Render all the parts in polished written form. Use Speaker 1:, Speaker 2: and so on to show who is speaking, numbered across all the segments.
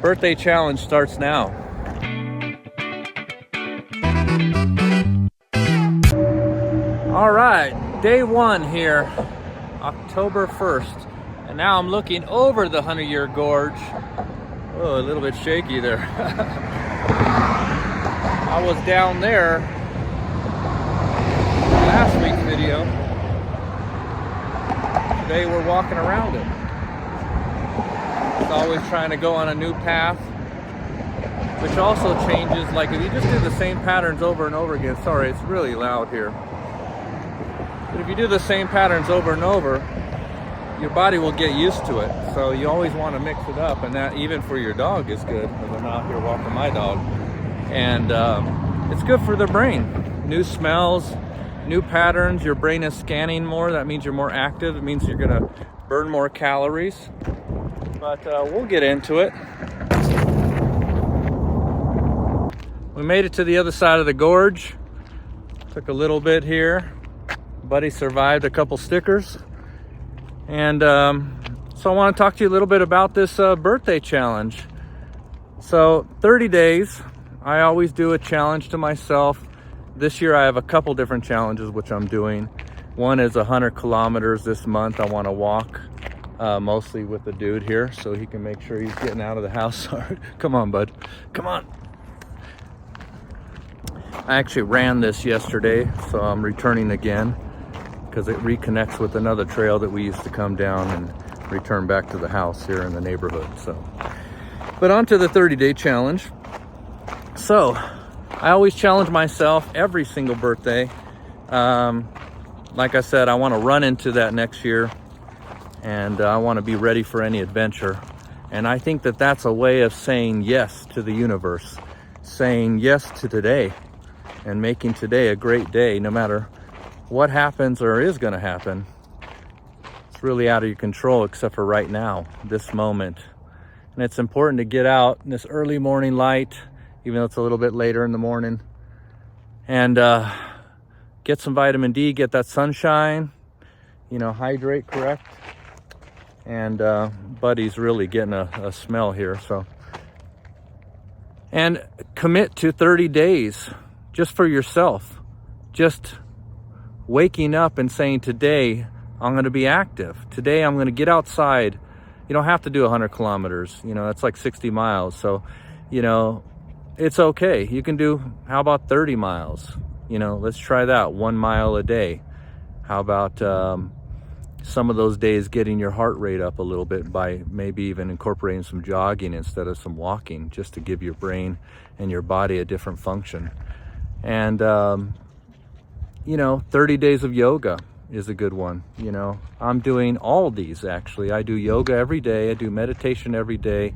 Speaker 1: Birthday challenge starts now. All right, day one here, October 1st. And now I'm looking over the 100-year gorge. Oh, a little bit shaky there. I was down there last week's video. Today we're walking around it. It's always trying to go on a new path, which also changes. Like if you just do the same patterns over and over again, sorry, it's really loud here. But if you do the same patterns over and over, your body will get used to it. So you always want to mix it up, and that even for your dog is good, because I'm out here walking my dog. And it's good for the brain. New smells, new patterns. Your brain is scanning more. That means you're more active. It means you're gonna burn more calories. But we'll get into it. We made it to the other side of the gorge. Took a little bit here. Buddy survived a couple stickers. And so I want to talk to you a little bit about this birthday challenge. So 30 days, I always do a challenge to myself. This year I have a couple different challenges which I'm doing. One is 100 kilometers this month. I want to walk mostly with the dude here so he can make sure he's getting out of the house. Come on, bud. Come on. I actually ran this yesterday, so I'm returning again because it reconnects with another trail that we used to come down and return back to the house here in the neighborhood. So, but on to the 30-day challenge. So I always challenge myself every single birthday. Like I said, I want to run into that next year, and I want to be ready for any adventure. And I think that that's a way of saying yes to the universe, saying yes to today, and making today a great day, no matter what happens or is going to happen. It's really out of your control, except for right now, this moment. And it's important to get out in this early morning light, even though it's a little bit later in the morning, and get some vitamin D, get that sunshine, hydrate correct. And Buddy's really getting a smell here. So, and commit to 30 days just for yourself. Just waking up and saying, today I'm going to be active. Today I'm going to get outside. You don't have to do 100 kilometers. That's like 60 miles. So, it's okay. You can do, how about 30 miles? Let's try that, 1 mile a day. How about some of those days getting your heart rate up a little bit by maybe even incorporating some jogging instead of some walking, just to give your brain and your body a different function. And 30 days of yoga is a good one. I'm doing all these actually. I do yoga every day. I do meditation every day.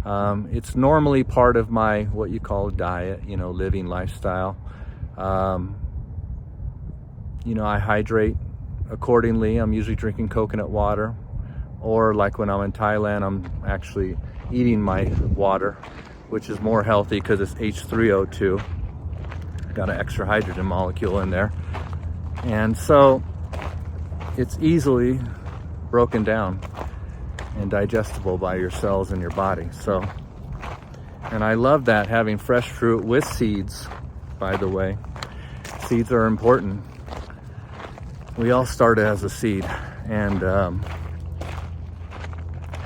Speaker 1: It's normally part of my, what you call diet, living lifestyle. I hydrate accordingly. I'm usually drinking coconut water, or like when I'm in Thailand, I'm actually eating my water, which is more healthy because it's H3O2. Got an extra hydrogen molecule in there. And so it's easily broken down and digestible by your cells in your body. So, and I love that, having fresh fruit with seeds, by the way. Seeds are important. We all started as a seed, and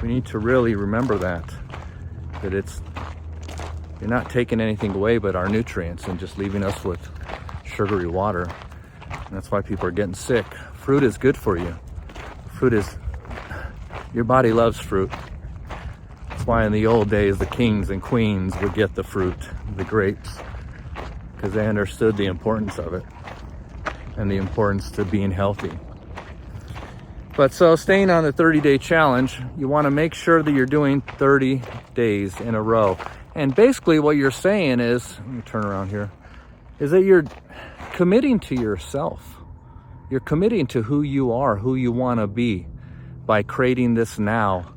Speaker 1: we need to really remember that you're not taking anything away but our nutrients and just leaving us with sugary water. And that's why people are getting sick. Fruit is good for you. Your body loves fruit. That's why in the old days, the kings and queens would get the fruit, the grapes, because they understood the importance of it and the importance to being healthy. But so staying on the 30-day challenge, you want to make sure that you're doing 30 days in a row. And basically what you're saying is, let me turn around here, is that you're committing to yourself. You're committing to who you are, who you want to be, by creating this now.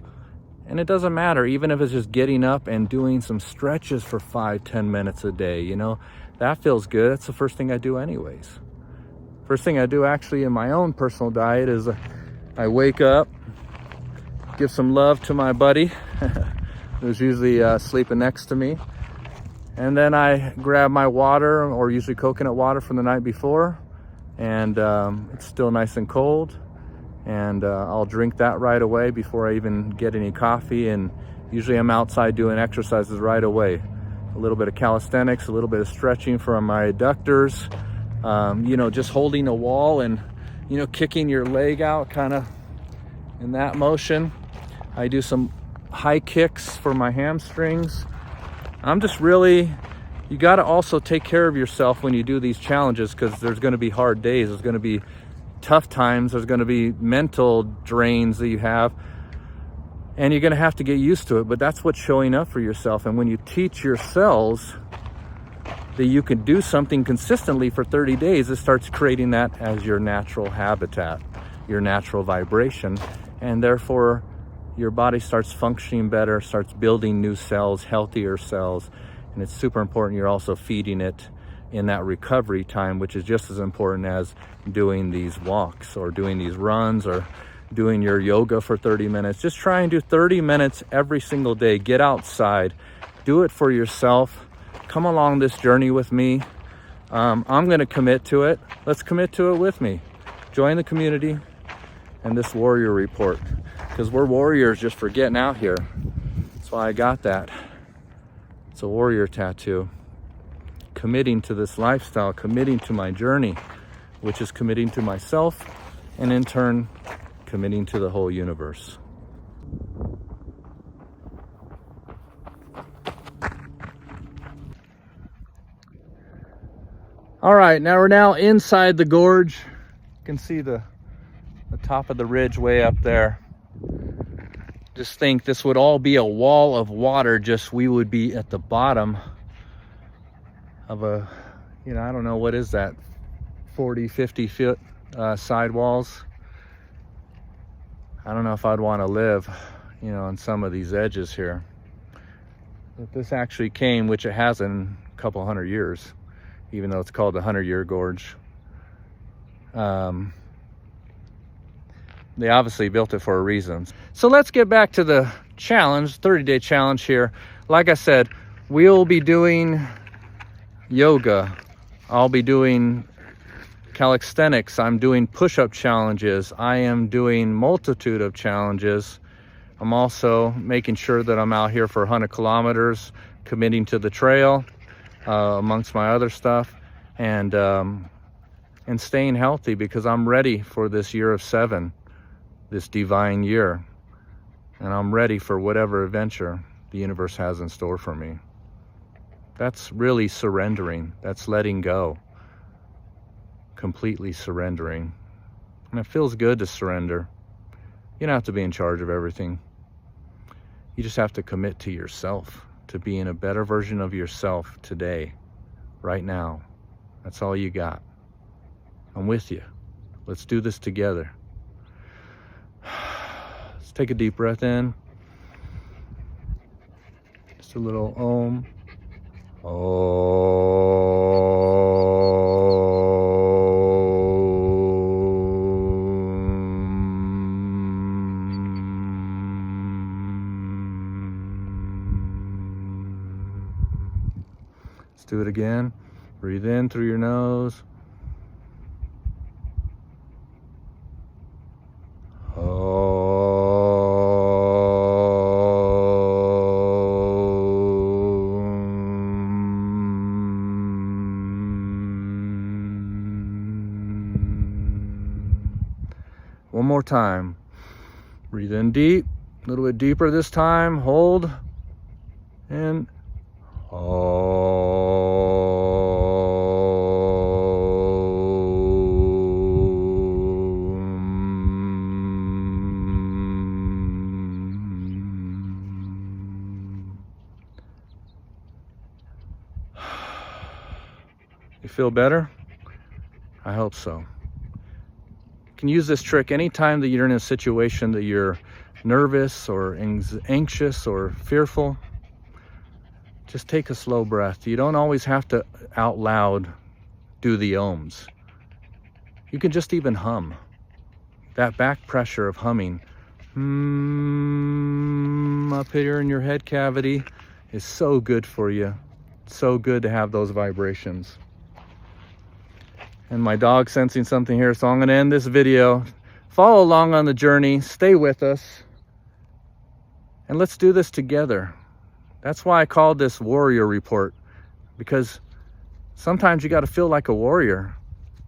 Speaker 1: And it doesn't matter, even if it's just getting up and doing some stretches for 5-10 minutes a day, that feels good. That's the first thing I do anyways. First thing I do actually in my own personal diet is I wake up, give some love to my buddy. who's usually sleeping next to me. And then I grab my water, or usually coconut water from the night before, and it's still nice and cold. And I'll drink that right away before I even get any coffee. And usually I'm outside doing exercises right away. A little bit of calisthenics, a little bit of stretching for my adductors, just holding a wall and, kicking your leg out kind of in that motion. I do some high kicks for my hamstrings. I'm just really, you got to also take care of yourself when you do these challenges, because there's going to be hard days. There's going to be tough times. There's going to be mental drains that you have, and you're going to have to get used to it. But that's what's showing up for yourself. And when you teach your cells that you can do something consistently for 30 days, it starts creating that as your natural habitat, your natural vibration. And therefore, your body starts functioning better, starts building new cells, healthier cells. And it's super important you're also feeding it in that recovery time, which is just as important as doing these walks or doing these runs or doing your yoga for 30 minutes. Just try and do 30 minutes every single day. Get outside, do it for yourself. Come along this journey with me. I'm going to commit to it. Let's commit to it with me. Join the community and this warrior report, because we're warriors just for getting out here. That's why I got that. It's a warrior tattoo. Committing to this lifestyle, committing to my journey, which is committing to myself, and in turn, committing to the whole universe. All right, now we're inside the gorge. You can see the top of the ridge way up there. Just think this would all be a wall of water, just we would be at the bottom of a, I don't know, what is that, 40, 50 foot sidewalls. I don't know if I'd want to live, on some of these edges here. But this actually came, which it has in a couple hundred years, even though it's called the 100-Year Gorge. They obviously built it for a reason. So let's get back to the challenge, 30-day challenge here. Like I said, we'll be doing yoga. I'll be doing calisthenics. I'm doing push-up challenges. I am doing multitude of challenges. I'm also making sure that I'm out here for 100 kilometers, committing to the trail, amongst my other stuff, and staying healthy, because I'm ready for this year of 7. This divine year, and I'm ready for whatever adventure the universe has in store for me. That's really surrendering. That's letting go. Completely surrendering. And it feels good to surrender. You don't have to be in charge of everything. You just have to commit to yourself, to being a better version of yourself today, right now. That's all you got. I'm with you. Let's do this together. Let's take a deep breath in. Just a little Om. Let's do it again. Breathe in through your nose. One more time. Breathe in deep, a little bit deeper this time. Hold and You feel better? I hope so. You can use this trick anytime that you're in a situation that you're nervous or anxious or fearful. Just take a slow breath. You don't always have to out loud do the ohms. You can just even hum. That back pressure of humming. up here in your head cavity is so good for you. So good to have those vibrations. And my dog's sensing something here, so I'm going to end this video. Follow along on the journey, stay with us, and let's do this together. That's why I called this warrior report, because sometimes you got to feel like a warrior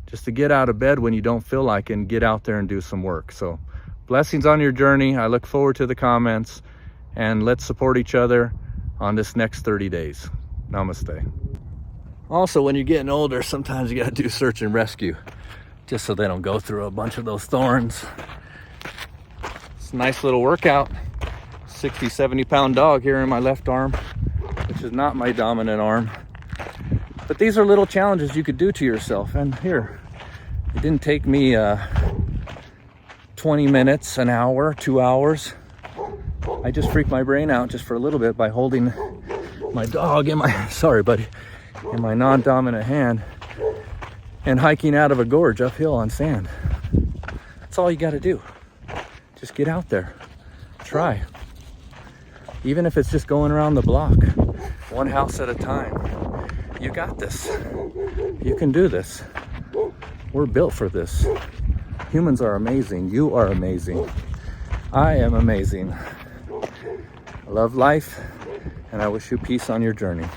Speaker 1: just to get out of bed when you don't feel like it and get out there and do some work. So blessings on your journey. I look forward to the comments, and let's support each other on this next 30 days. Namaste. Also, when you're getting older, sometimes you got to do search and rescue just so they don't go through a bunch of those thorns. It's a nice little workout. 60, 70 pound dog here in my left arm, which is not my dominant arm. But these are little challenges you could do to yourself. And here, it didn't take me 20 minutes, an hour, 2 hours. I just freaked my brain out just for a little bit by holding my dog in my, sorry buddy, in my non-dominant hand and hiking out of a gorge uphill on sand. That's all you got to do. Just get out there. Try. Even if it's just going around the block, one house at a time. You got this. You can do this. We're built for this. Humans are amazing. You are amazing. I am amazing. I love life, and I wish you peace on your journey.